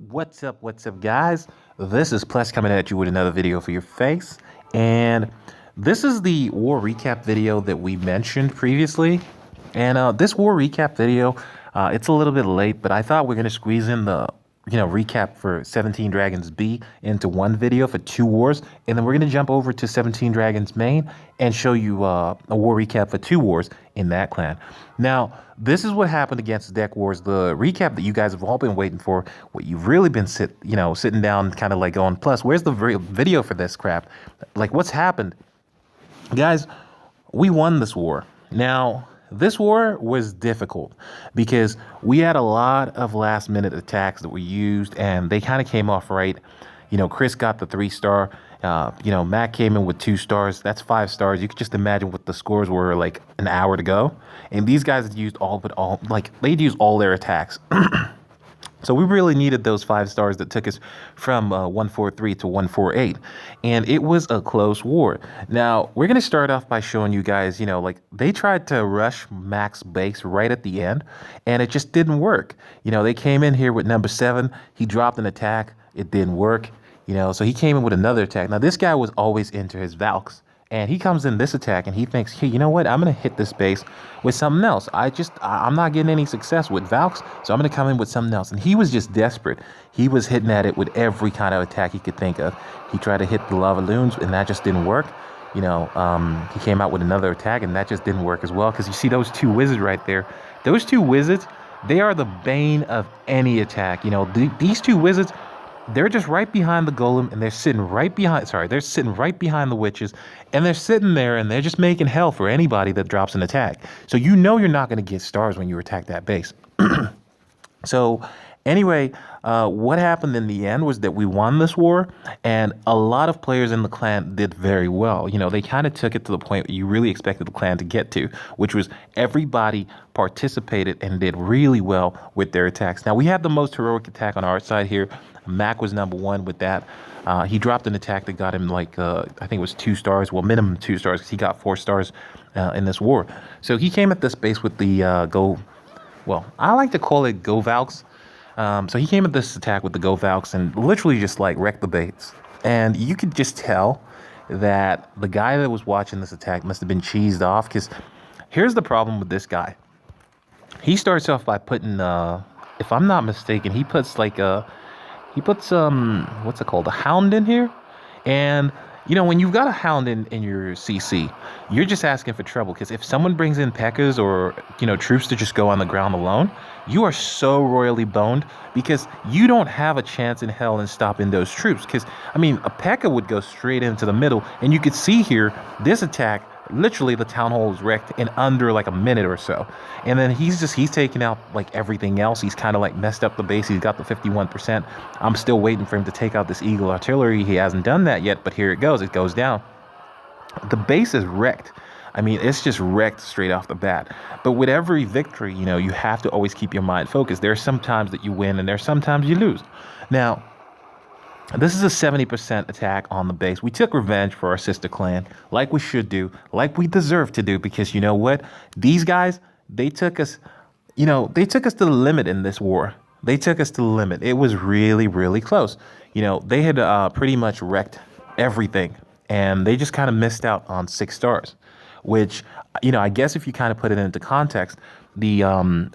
What's up, guys? This is Plus coming at you with another video for your face. And this is the war recap video that we mentioned previously. And this war recap video, it's a little bit late, but I thought we're going to squeeze in the recap for 17 Dragons B into one video for two wars, and then we're going to jump over to 17 Dragons main and show you a war recap for two wars in that clan. Now, this is what happened against Deck Wars, the recap that you guys have all been waiting for, what you've really been sitting down kind of like going, Plus, where's the video for this crap? Like, what's happened? Guys, we won this war. Now, this war was difficult because we had a lot of last minute attacks that we used and they kind of came off right. Chris got the 3-star. Matt came in with 2 stars. That's 5 stars. You could just imagine what the scores were like an hour to go. And these guys had used they'd used all their attacks. So we really needed those 5 stars that took us from 143 to 148. And it was a close war. Now, we're going to start off by showing you guys, they tried to rush Max base right at the end, and it just didn't work. They came in here with number 7. He dropped an attack. It didn't work. So he came in with another attack. Now, this guy was always into his Valks. And he comes in this attack and he thinks, hey, you know what? I'm going to hit this base with something else. I'm not getting any success with Valks, so I'm going to come in with something else. And he was just desperate. He was hitting at it with every kind of attack he could think of. He tried to hit the lava loons and that just didn't work. He came out with another attack and that just didn't work as well. Because you see those 2 wizards right there. Those 2 wizards, they are the bane of any attack. These 2 wizards, they're just right behind the golem and they're sitting right behind the witches, and they're sitting there and they're just making hell for anybody that drops an attack. So you're not going to get stars when you attack that base. So anyway, what happened in the end was that we won this war, and a lot of players in the clan did very well. They kind of took it to the point you really expected the clan to get to, which was everybody participated and did really well with their attacks. Now, we had the most heroic attack on our side here. Mac was number 1 with that. He dropped an attack that got him I think it was 2 stars. Well, minimum 2 stars because he got 4 stars in this war. So he came at this base with the I like to call it Go Valks. So he came at this attack with the Go Valks and literally just wrecked the base. And you could just tell that the guy that was watching this attack must have been cheesed off, because here's the problem with this guy. He starts off by putting, if I'm not mistaken, he puts what's it called, a hound in here. And when you've got a hound in your CC, you're just asking for trouble, because if someone brings in P.E.K.K.A.s or troops to just go on the ground alone, you are so royally boned, because you don't have a chance in hell in stopping those troops. Because a P.E.K.K.A. would go straight into the middle, and you could see here this attack, literally the town hall was wrecked in under a minute or so. And then he's taking out everything else. He's kind of messed up the base. He's got the 51%. I'm still waiting for him to take out this Eagle artillery. He hasn't done that yet, but here it goes. It goes down. The base is wrecked. It's just wrecked straight off the bat. But with every victory, you have to always keep your mind focused. There are some times that you win and there are some times you lose. Now, this is a 70% attack on the base. We took revenge for our sister clan, like we should do, like we deserve to do, because you know what? These guys, they took us to the limit in this war. They took us to the limit. It was really, really close. They had pretty much wrecked everything, and they just kind of missed out on 6 stars, which, I guess if you kind of put it into context, the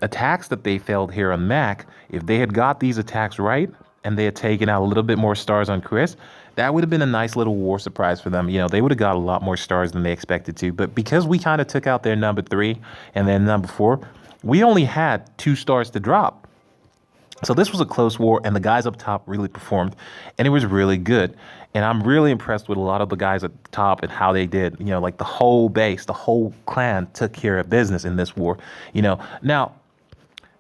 attacks that they failed here on Mac, if they had got these attacks right, and they had taken out a little bit more stars on Chris, that would have been a nice little war surprise for them. They would have got a lot more stars than they expected to. But because we kind of took out their number 3 and then number 4, we only had 2 stars to drop. So this was a close war, and the guys up top really performed, and it was really good. And I'm really impressed with a lot of the guys at the top and how they did. The whole base, the whole clan took care of business in this war. Now,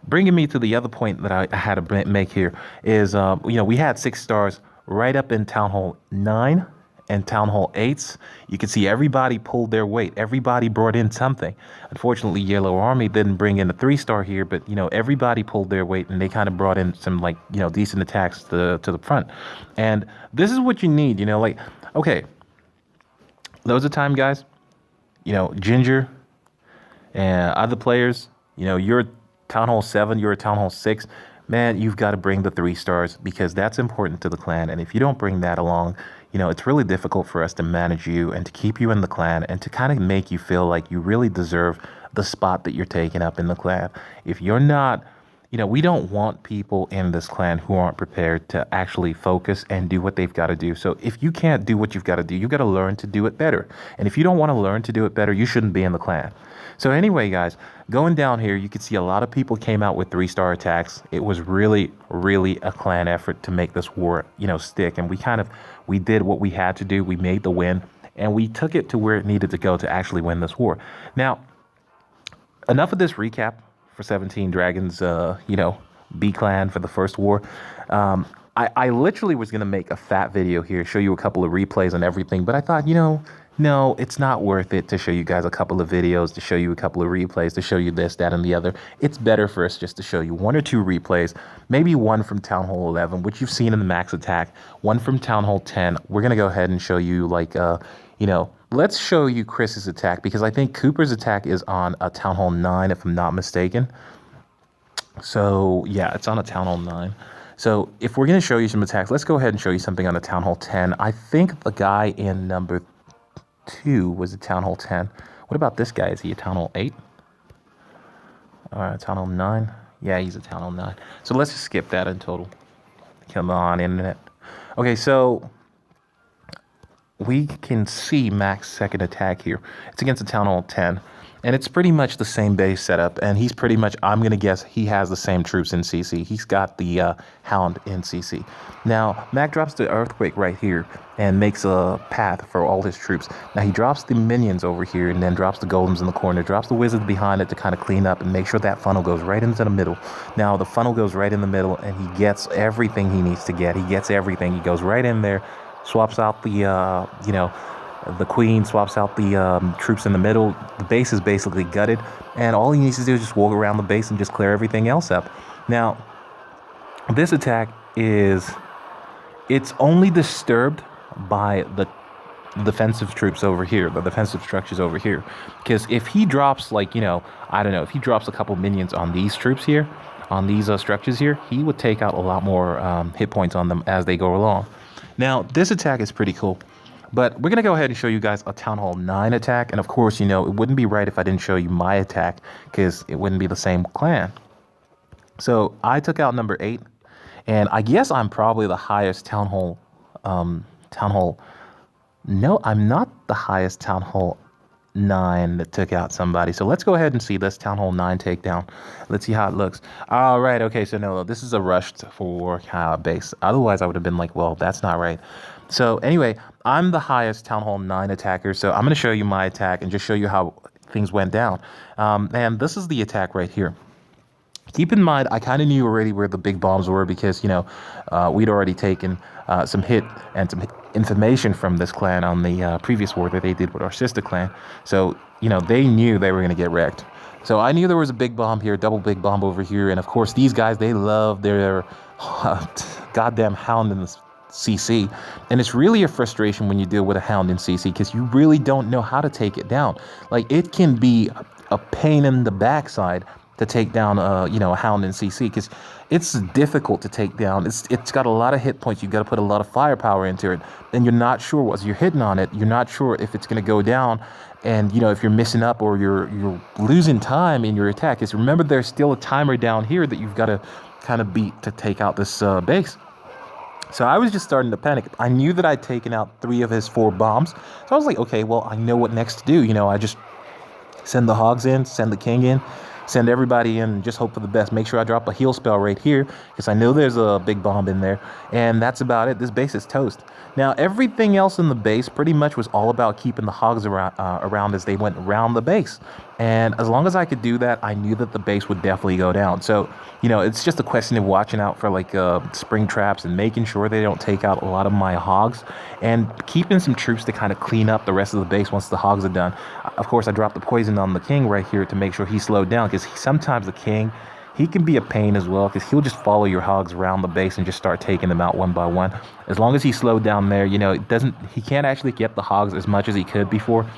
bringing me to the other point that I had to make here is, we had 6 stars right up in Town Hall 9 and Town Hall 8s. You can see everybody pulled their weight. Everybody brought in something. Unfortunately, Yellow Army didn't bring in a 3-star here, but, everybody pulled their weight, and they kind of brought in some, decent attacks to the front. And this is what you need, okay, loads of time, guys. Ginger and other players, you're Town Hall 7, you're a Town Hall 6. man, you've got to bring the 3 stars because that's important to the clan. And if you don't bring that along, it's really difficult for us to manage you and to keep you in the clan and to kind of make you feel like you really deserve the spot that you're taking up in the clan. If you're not, we don't want people in this clan who aren't prepared to actually focus and do what they've got to do. So if you can't do what you've got to do, you've got to learn to do it better. And if you don't want to learn to do it better, you shouldn't be in the clan. So anyway, guys, going down here, you can see a lot of people came out with 3-star attacks. It was really, really a clan effort to make this war, stick. And we did what we had to do. We made the win and we took it to where it needed to go to actually win this war. Now, enough of this recap for 17 Dragons, B clan for the first war. I literally was going to make a fat video here, show you a couple of replays and everything, but I thought, no, it's not worth it to show you guys a couple of videos, to show you a couple of replays, to show you this, that, and the other. It's better for us just to show you 1 or 2 replays, maybe 1 from Town Hall 11, which you've seen in the max attack, 1 from Town Hall 10. We're going to go ahead and show you let's show you Chris's attack because I think Cooper's attack is on a Town Hall 9, if I'm not mistaken. So yeah, it's on a Town Hall 9. So if we're going to show you some attacks, let's go ahead and show you something on a Town Hall 10. I think the guy in number 2 was a Town Hall 10. What about this guy? Is he a Town Hall 8? All right, Town Hall 9. Yeah, he's a Town Hall 9. So let's just skip that in total. Come on, internet. Okay, so we can see Mac's second attack here. It's against a Town Hall 10. And it's pretty much the same base setup. And he's pretty much, I'm going to guess, he has the same troops in CC. He's got the Hound in CC. Now, Mac drops the Earthquake right here and makes a path for all his troops. Now, he drops the minions over here and then drops the golems in the corner, drops the wizards behind it to kind of clean up and make sure that funnel goes right into the middle. Now, the funnel goes right in the middle and he gets everything he needs to get. He gets everything. He goes right in there, swaps out the queen, swaps out the troops in the middle. The base is basically gutted, and all he needs to do is just walk around the base and just clear everything else up. Now, this attack it's only disturbed by the defensive troops over here, the defensive structures over here. Because if he drops, if he drops a couple minions on these troops here, on these structures here, he would take out a lot more hit points on them as they go along. Now, this attack is pretty cool. But we're going to go ahead and show you guys a Town Hall 9 attack. And of course, it wouldn't be right if I didn't show you my attack because it wouldn't be the same clan. So I took out number 8. And I guess I'm probably the highest Town Hall. No, I'm not the highest Town Hall 9 that took out somebody. So let's go ahead and see this Town Hall 9 takedown. Let's see how it looks. All right. Okay. So no, this is a rushed for base. Otherwise, I would have been like, well, that's not right. So anyway, I'm the highest Town Hall 9 attacker, so I'm going to show you my attack and just show you how things went down. And this is the attack right here. Keep in mind, I kind of knew already where the big bombs were because, we'd already taken some hit and some information from this clan on the previous war that they did with our sister clan. So, they knew they were going to get wrecked. So I knew there was a big bomb here, double big bomb over here. And of course, these guys, they love their goddamn Hound in the CC, and it's really a frustration when you deal with a Hound in CC because you really don't know how to take it down. Like, it can be a pain in the backside to take down a Hound in CC because it's difficult to take down. It's got a lot of hit points. You've got to put a lot of firepower into it, and you're not sure as you're hitting on it. You're not sure if it's going to go down, and if you're missing up or you're losing time in your attack. Because remember, there's still a timer down here that you've got to kind of beat to take out this base. So I was just starting to panic. I knew that I'd taken out 3 of his 4 bombs. So I was like, okay, well, I know what next to do. I just send the hogs in, send the king in, send everybody in, and just hope for the best. Make sure I drop a heal spell right here because I know there's a big bomb in there. And that's about it. This base is toast. Now, everything else in the base pretty much was all about keeping the hogs around as they went around the base. And as long as I could do that, I knew that the base would definitely go down. So, it's just a question of watching out for spring traps and making sure they don't take out a lot of my hogs and keeping some troops to kind of clean up the rest of the base once the hogs are done. Of course, I dropped the poison on the king right here to make sure he slowed down because sometimes the king, he can be a pain as well because he'll just follow your hogs around the base and just start taking them out one by one. As long as he slowed down there, he can't actually get the hogs as much as he could before.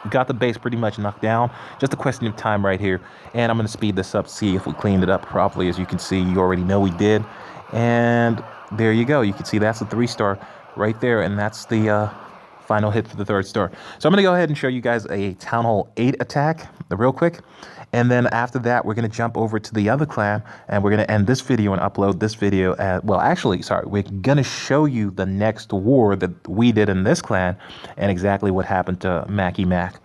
We got the base pretty much knocked down. Just a question of time right here. And I'm going to speed this up, see if we cleaned it up properly. As you can see, you already know we did. And there you go. You can see that's a 3-star right there. And that's the final hit for the 3rd star. So I'm going to go ahead and show you guys a Town Hall 8 attack real quick. And then after that, we're going to jump over to the other clan, and we're going to end this video and upload this video well, actually, sorry, we're going to show you the next war that we did in this clan and exactly what happened to Mackie Mac.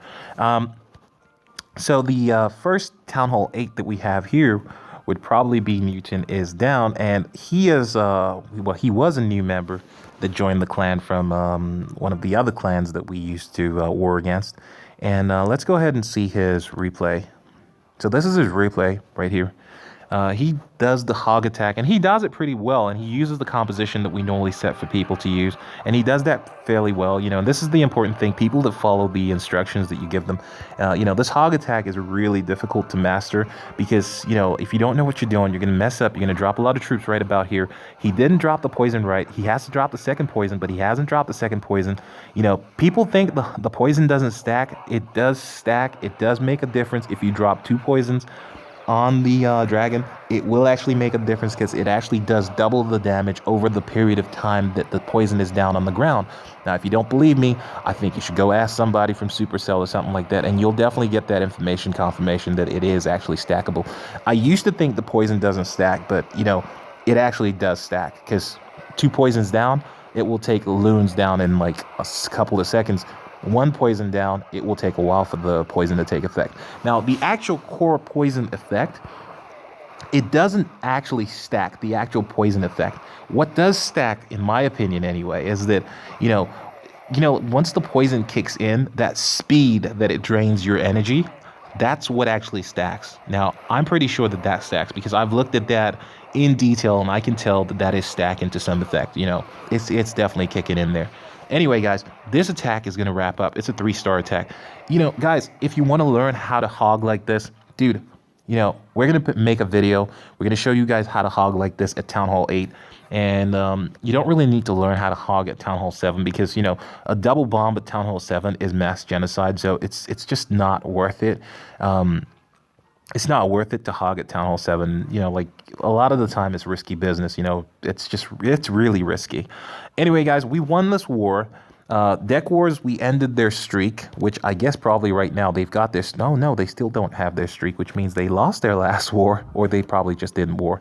So the first Town Hall 8 that we have here would probably be Mutant is down, and he is, well, he was a new member that joined the clan from one of the other clans that we used to war against. And let's go ahead and see his replay. So this is his replay right here. He does the hog attack, and he does it pretty well, and he uses the composition that we normally set for people to use, and he does that fairly well, you know, and this is the important thing. People that follow the instructions that you give them, you know, this hog attack is really difficult to master because, you know, if you don't know what you're doing, you're going to mess up. You're going to drop a lot of troops right about here. He didn't drop the poison right. He has to drop the second poison, but he hasn't dropped the second poison. You know, people think the poison doesn't stack. It does stack. It does make a difference if you drop 2 poisons on the dragon. It will actually make a difference because it actually does double the damage over the period of time that the poison is down on the ground. Now, if you don't believe me, I think you should go ask somebody from Supercell or something like that, and you'll definitely get that information confirmation that it is actually stackable. I used to think the poison doesn't stack, but, you know, it actually does stack because 2 poisons down, it will take loons down in like a couple of seconds. 1 poison down, it will take a while for the poison to take effect. Now, the actual core poison effect, it doesn't actually stack the actual poison effect. What does stack, in my opinion anyway, is that, you know, once the poison kicks in, that speed that it drains your energy, that's what actually stacks. Now, I'm pretty sure that that stacks because I've looked at that in detail, and I can tell that that is stacking to some effect. You know, it's definitely kicking in there. Anyway, guys, this attack is going to wrap up. It's a 3-star attack. You know, guys, if you want to learn how to hog like this, dude, you know, we're going to make a video. We're going to show you guys how to hog like this at Town Hall 8. And you don't really need to learn how to hog at Town Hall 7 because, you know, a double bomb at Town Hall 7 is mass genocide. So it's just not worth it. It's not worth it to hog at Town Hall 7. You know, like a lot of the time it's risky business. You know, it's really risky. Anyway, guys, we won this war. Deck Wars, we ended their streak, which I guess probably right now they've got this. No, they still don't have their streak, which means they lost their last war, or they probably just didn't war.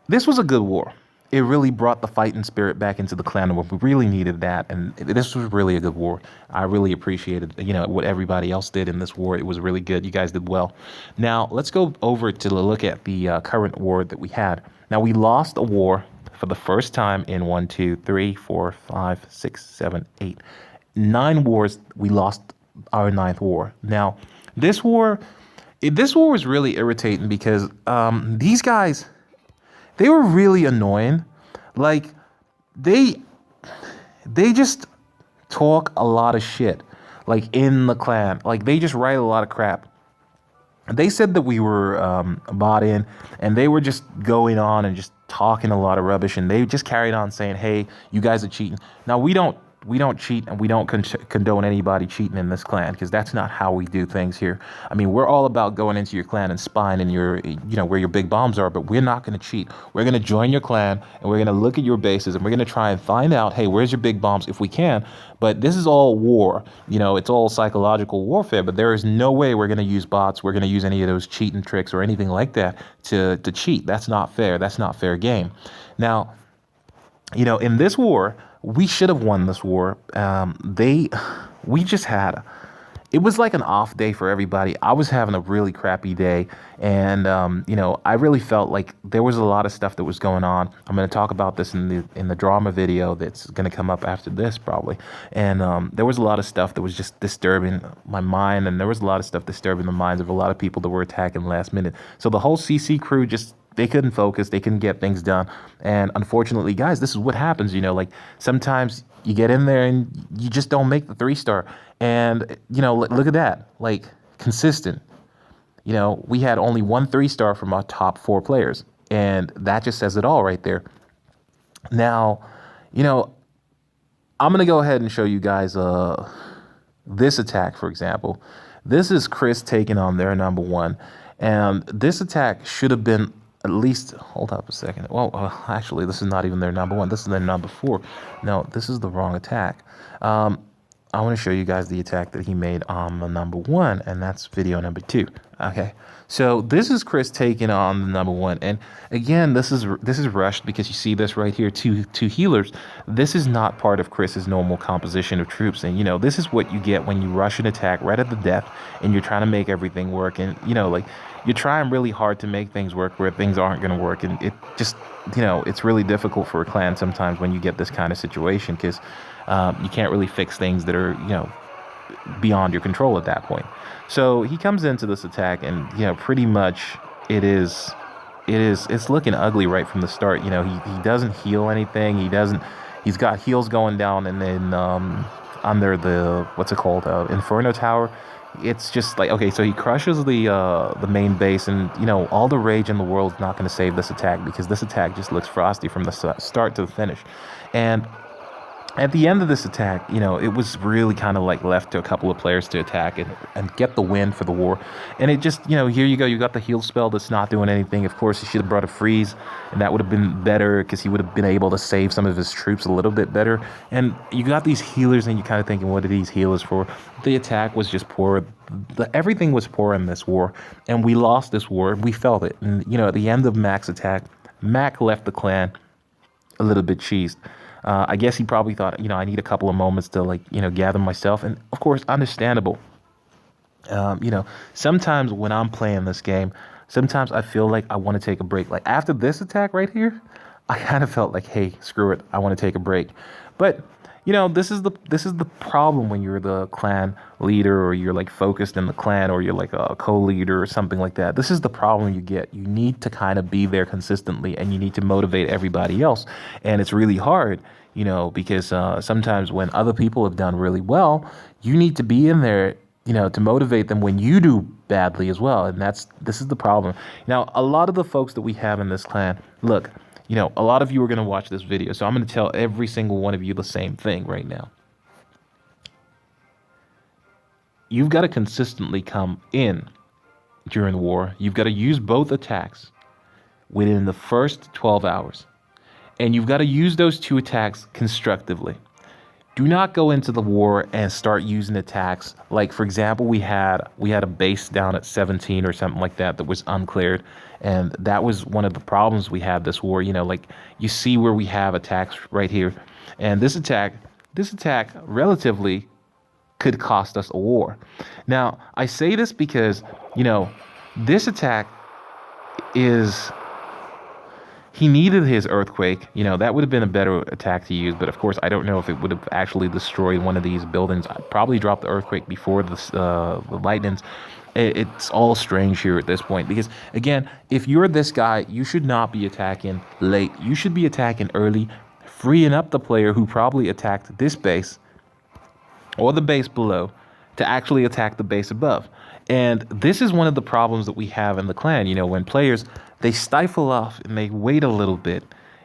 This was a good war. It really brought the fighting spirit back into the clan war. We really needed that, and this was really a good war. I really appreciated, you know, what everybody else did in this war. It was really good. You guys did well. Now, let's go over to look at the current war that we had. Now, we lost a war for the first time in 1, 2, 3, 4, 5, 6, 7, 8, 9 wars. We lost our 9th war. Now, this war was really irritating because these guys, they were really annoying. Like, they just talk a lot of shit, like, in the clan. Like, they just write a lot of crap. They said that we were bought in, and they were just going on and just talking a lot of rubbish, and they just carried on saying, hey, you guys are cheating. Now, we don't cheat, and we don't condone anybody cheating in this clan, because that's not how we do things here. I mean, we're all about going into your clan and spying in your, you know, where your big bombs are, but we're not going to cheat. We're going to join your clan, and we're going to look at your bases, and we're going to try and find out, hey, where's your big bombs if we can. But this is all war. You know, it's all psychological warfare, but there is no way we're going to use bots. We're going to use any of those cheating tricks or anything like that to cheat. That's not fair. That's not fair game. Now, you know, in this war, we should have won this war. We just had, it was like an off day for everybody. I was having a really crappy day, and you know, I really felt like there was a lot of stuff that was going on. I'm going to talk about this in the drama video that's going to come up after this probably. And there was a lot of stuff that was just disturbing my mind, and there was a lot of stuff disturbing the minds of a lot of people that were attacking last minute. So the whole CC crew just, they couldn't focus. They couldn't get things done. And unfortunately, guys, this is what happens. You know, like sometimes you get in there and you just don't make the 3-star. And, you know, look at that. Like, consistent. You know, we had only 1 3-star from our top 4 players. And that just says it all right there. Now, you know, I'm going to go ahead and show you guys this attack, for example. This is Chris taking on their number one. And this attack should have been at least, hold up a second. Well, actually, this is not even their number one. This is their number four. No, this is the wrong attack. I want to show you guys the attack that he made on the number one, and that's video number 2. Okay, so this is Chris taking on the number one, and again, this is rushed because you see this right here, two healers. This is not part of Chris's normal composition of troops, and this is what you get when you rush an attack right at the death, and you're trying to make everything work, and like you're trying really hard to make things work where things aren't going to work, and it just it's really difficult for a clan sometimes when you get this kind of situation because you can't really fix things that are beyond your control at that point. So he comes into this attack, and pretty much it's looking ugly right from the start. He doesn't heal anything. He's got heals going down, and then under the what's it called, Inferno Tower. It's just like, okay, so he crushes the main base, and all the rage in the world is not going to save this attack because this attack just looks frosty from the start to the finish. And at the end of this attack, it was really kind of like left to a couple of players to attack and get the win for the war. And it just, here you go. You got the heal spell that's not doing anything. Of course, he should have brought a freeze, and that would have been better because he would have been able to save some of his troops a little bit better. And you got these healers, and you're kind of thinking, what are these healers for? The attack was just poor. Everything was poor in this war, and we lost this war. We felt it. And, at the end of Mac's attack, Mac left the clan a little bit cheesed. I guess he probably thought, I need a couple of moments to gather myself. And of course, understandable. Sometimes when I'm playing this game, sometimes I feel like I want to take a break. Like after this attack right here, I kind of felt like, hey, screw it. I want to take a break. But, this is the problem when you're the clan leader, or you're like focused in the clan, or you're like a co-leader or something like that. This is the problem you get. You need to kind of be there consistently, and you need to motivate everybody else. And it's really hard, because sometimes when other people have done really well, you need to be in there, to motivate them when you do badly as well. And this is the problem. Now, a lot of the folks that we have in this clan, look, a lot of you are going to watch this video, so I'm going to tell every single one of you the same thing right now. You've got to consistently come in during the war. You've got to use both attacks within the first 12 hours. And you've got to use those 2 attacks constructively. Do not go into the war and start using attacks. Like, for example, we had a base down at 17 or something like that was uncleared. And that was one of the problems we had this war. Like you see where we have attacks right here. And this attack relatively could cost us a war. Now, I say this because, this attack is... He needed his earthquake. That would have been a better attack to use. But of course, I don't know if it would have actually destroyed one of these buildings. I'd probably drop the earthquake before the lightnings. It's all strange here at this point. Because, again, if you're this guy, you should not be attacking late. You should be attacking early, freeing up the player who probably attacked this base or the base below to actually attack the base above. And this is one of the problems that we have in the clan. When players, they stifle off and they wait a little bit,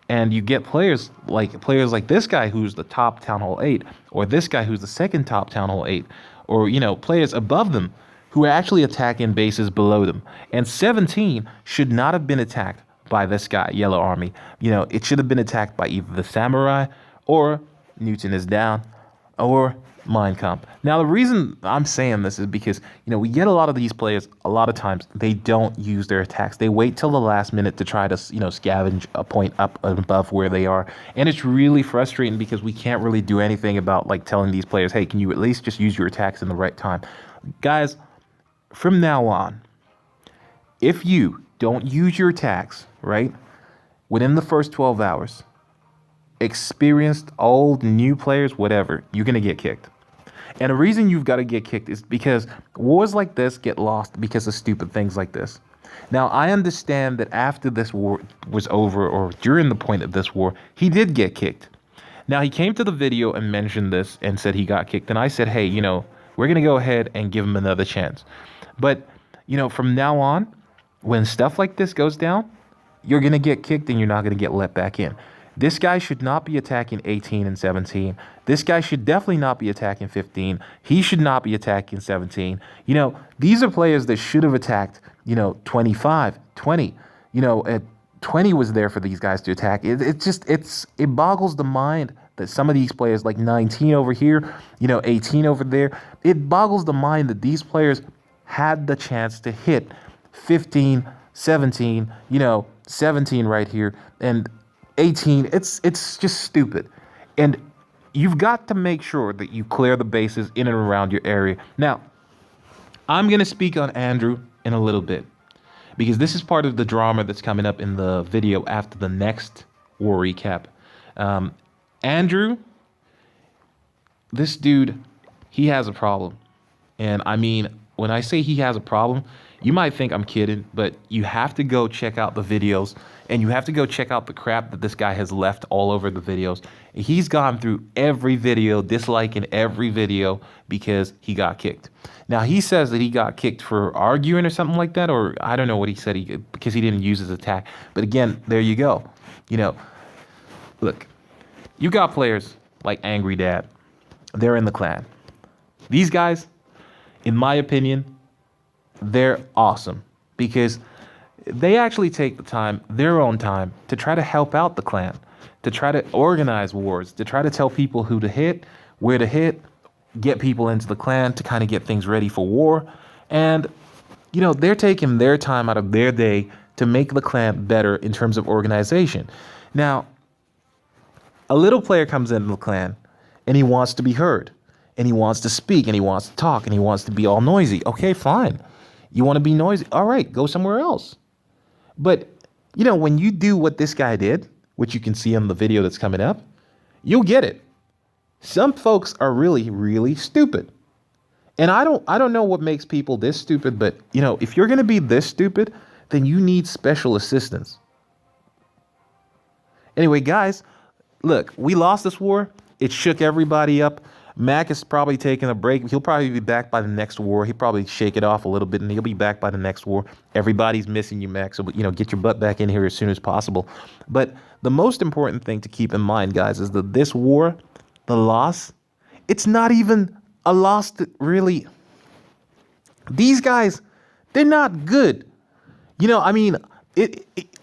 and you get players like this guy who's the top Town Hall 8, or this guy who's the second top Town Hall 8, or players above them who are actually attacking bases below them. And 17 should not have been attacked by this guy, Yellow Army. It should have been attacked by either the Samurai, or Newton is down, or Mind Comp. Now, the reason I'm saying this is because, we get a lot of these players, a lot of times, they don't use their attacks. They wait till the last minute to try to, scavenge a point up above where they are. And it's really frustrating because we can't really do anything about, telling these players, hey, can you at least just use your attacks in the right time? Guys, from now on, if you don't use your attacks, right, within the first 12 hours, experienced, old, new players, whatever, you're going to get kicked. And the reason you've got to get kicked is because wars like this get lost because of stupid things like this. Now, I understand that after this war was over, or during the point of this war, he did get kicked. Now, he came to the video and mentioned this and said he got kicked. And I said, hey, we're going to go ahead and give him another chance. But, from now on, when stuff like this goes down, you're going to get kicked and you're not going to get let back in. This guy should not be attacking 18 and 17. This guy should definitely not be attacking 15. He should not be attacking 17. These are players that should have attacked, 25, 20. At 20 was there for these guys to attack. It boggles the mind that some of these players, like 19 over here, 18 over there, it boggles the mind that these players had the chance to hit 15, 17, 17 right here, and 18. It's just stupid. And you've got to make sure that you clear the bases in and around your area. Now, I'm going to speak on Andrew in a little bit, because this is part of the drama that's coming up in the video after the next war recap. Andrew, this dude, he has a problem. And I mean, when I say he has a problem, you might think I'm kidding, but you have to go check out the videos, and you have to go check out the crap that this guy has left all over the videos. He's gone through every video, disliking every video because he got kicked. Now, he says that he got kicked for arguing or something like that, or I don't know what he said, because he didn't use his attack. But again, there you go. Look, you got players like Angry Dad. They're in the clan. These guys, in my opinion, they're awesome because they actually take the time, their own time, to try to help out the clan, to try to organize wars, to try to tell people who to hit, where to hit, get people into the clan to kind of get things ready for war. And, they're taking their time out of their day to make the clan better in terms of organization. Now, a little player comes into the clan and he wants to be heard, and he wants to speak, and he wants to talk, and he wants to be all noisy. Okay, fine. You want to be noisy? All right, go somewhere else. But, when you do what this guy did, which you can see on the video that's coming up, you'll get it. Some folks are really, really stupid. And I don't know what makes people this stupid, but, if you're going to be this stupid, then you need special assistance. Anyway, guys, look, we lost this war. It shook everybody up. Mac is probably taking a break. He'll probably be back by the next war. He'll probably shake it off a little bit, and he'll be back by the next war. Everybody's missing you, Mac. So, get your butt back in here as soon as possible. But the most important thing to keep in mind, guys, is that this war, the loss, it's not even a loss that really... These guys, they're not good.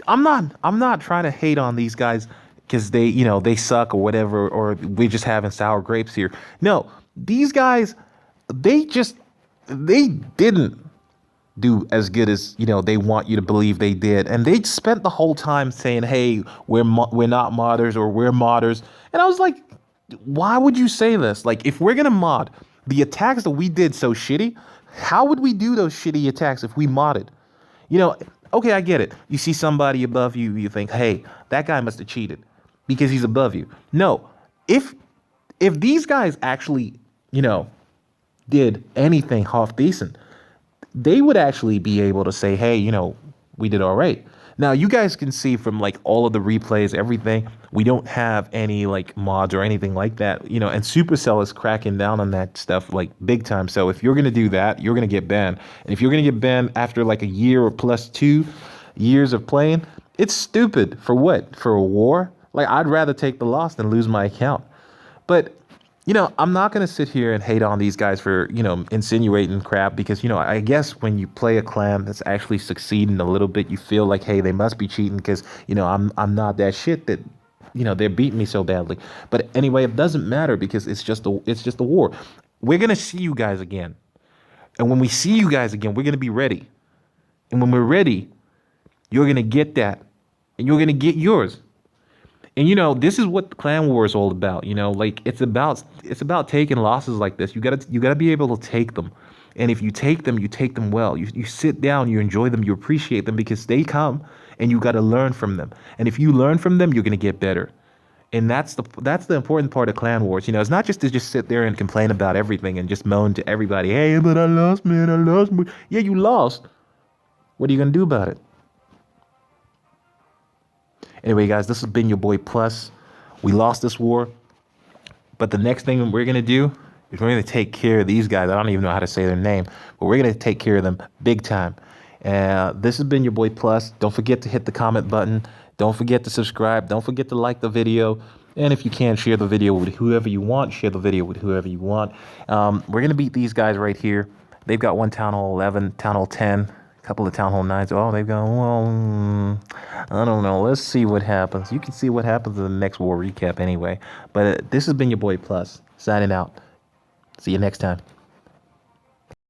I'm not trying to hate on these guys because they suck or whatever, or we're just having sour grapes here. No, these guys, they didn't do as good as, they want you to believe they did. And they spent the whole time saying, hey, we're not modders, or we're modders. And I was like, why would you say this? Like, if we're going to mod the attacks that we did so shitty, how would we do those shitty attacks if we modded? Okay, I get it. You see somebody above you, you think, hey, that guy must have cheated because he's above you. No, if these guys actually, did anything half decent, they would actually be able to say, hey, we did all right. Now, you guys can see from all of the replays, everything, we don't have any mods or anything like that, and Supercell is cracking down on that stuff big time. So if you're going to do that, you're going to get banned. And if you're going to get banned after a year or plus 2 years of playing, it's stupid. For what? For a war? I'd rather take the loss than lose my account. But, I'm not going to sit here and hate on these guys for, insinuating crap because, I guess when you play a clan that's actually succeeding a little bit, you feel like, hey, they must be cheating because, I'm not that shit that, they're beating me so badly. But anyway, it doesn't matter because it's just a war. We're going to see you guys again. And when we see you guys again, we're going to be ready. And when we're ready, you're going to get that. And you're going to get yours. And this is what the clan war is all about. It's about taking losses like this. You gotta be able to take them. And if you take them well. You sit down, you enjoy them, you appreciate them because they come and you gotta learn from them. And if you learn from them, you're gonna get better. And that's the important part of clan wars. It's not just to just sit there and complain about everything and just moan to everybody, hey, but I lost, man, I lost. Yeah, you lost. What are you gonna do about it? Anyway, guys, this has been your boy Plus. We lost this war, but the next thing we're going to do is we're going to take care of these guys. I don't even know how to say their name, but we're going to take care of them big time. This has been your boy Plus. Don't forget to hit the comment button. Don't forget to subscribe. Don't forget to like the video. And if you can, share the video with whoever you want. Share the video with whoever you want. We're going to beat these guys right here. They've got one Town Hall 11, Town Hall 10, a couple of Town Hall 9s. Oh, they've got, well, I don't know. Let's see what happens. You can see what happens in the next war recap anyway. But this has been your boy Plus, signing out. See you next time.